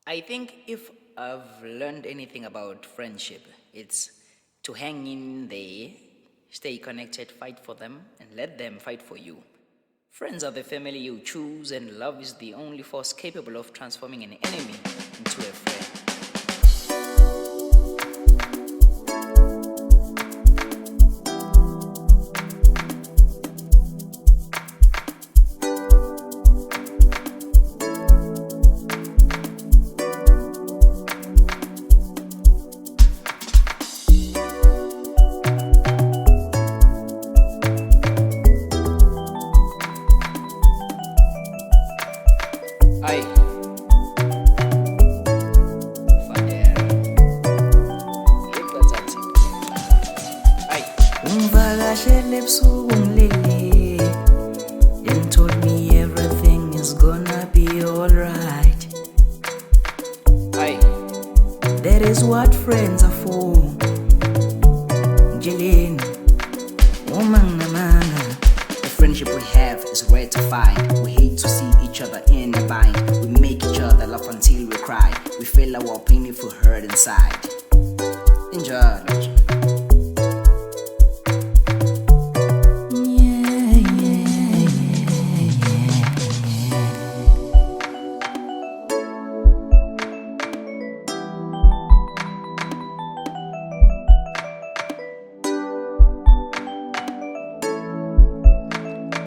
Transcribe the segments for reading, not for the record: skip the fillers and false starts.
I think if I've learned anything about friendship, it's to hang in there, stay connected, fight for them, and let them fight for you. Friends are the family you choose, and love is the only force capable of transforming an enemy into a friend. Aye. Vader. Aye. Ungivakashele ebusuku ngilele and told me everything is gonna be alright. Aye. That is what friends are for. Njeleni uma nginamanga. The friendship we have is rare to find. We hate to see each other in a bind. We make each other laugh until we cry. We feel our pain if we hurt inside. Enjoy.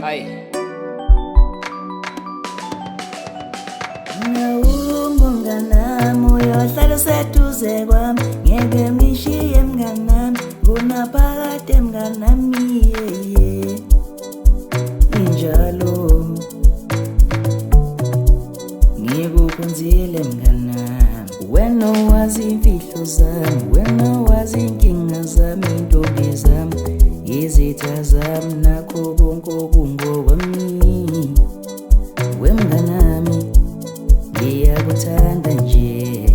Aye. Mnganami uyohlala useduze kwami, ngeke ngishiye mnganami, ngunaphakade mnganami, injalo ngikukhonzile mnganami. Wena wazi imfihlo zami, wena wazi inkinga zami, intombi zami, izitha zami, nakho konke okungokwami. Wemnganami ngiyakuthanda nje.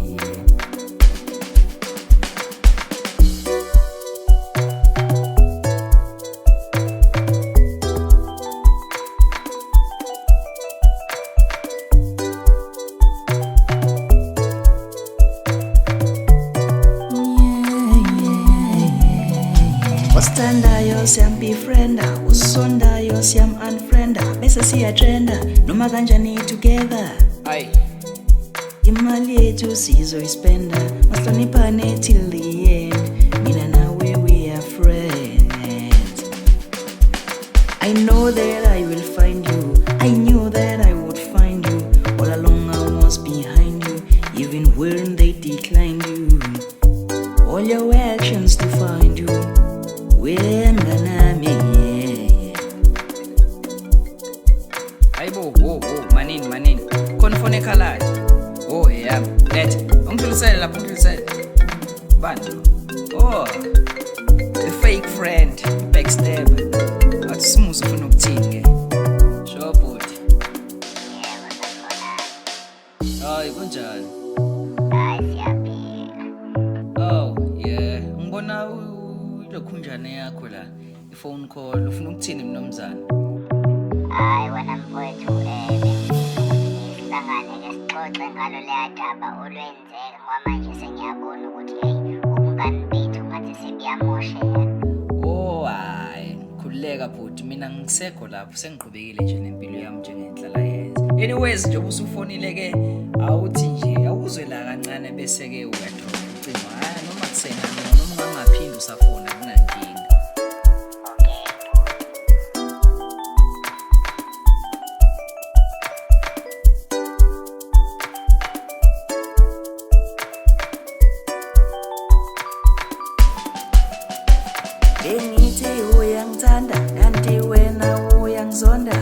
Osithandayo siyambefrienda, usondayo siyam-unfrienda, bese siyatrenda noma kanjani together. Aye. Imali yethu sizoyispenda, mahloniphane till the end. Mina nawe we are friends. I know that I will find you, I knew that I would find you. All along I was behind you, even when they declined you. All your actions to find you. Wemnganami, Ayibo, manini. Khona ekhalayo. Oh, yeah. Let. Ungidlulisele lapho ungidlulisele. Bani? Oh. The fake friend, backstab. Athi simuze ufuna ukuthini ke? Sure bhuti. Hayi kunjani? Oh, yeah. Ngibona ilokhunjane yakho la. I-phone call. Ufuna ukuthini mnomzana? Hayi wena mfowethu sihlangane ke sixoxe ngalo leya daba olwenzeka ngoba manje sengiyabona ukuthi hey ubungani bethu ngathi sebuyamosheka. Oh hayi khululeka bhuti mina ngisekho lapho sengiqhubekile nje nempilo yami njengenhlala yenza. Anyways nje usufonile ke awuthi nje awuzwe la kancane bese ke uyadrop ucingo hayi noma kusenani noma ungaphindi usafona kunankinga. bengithi uyangithanda kanti wena uyangizonda.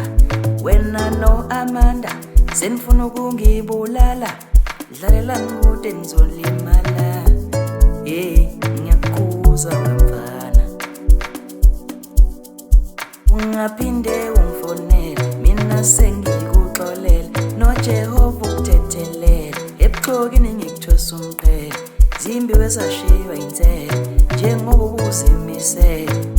Wena no Amanda senifuna ukungibulala, dlalelani kude nizolimala. Ngiyakukhuza wemfana, ungaphinde ungifonele, mina sengikuxolela, noJehova ukuthethelela, ebuchokini ngikuthwesa umqhele, zimbiwe sashiywa insele njengoba ubuzimisele.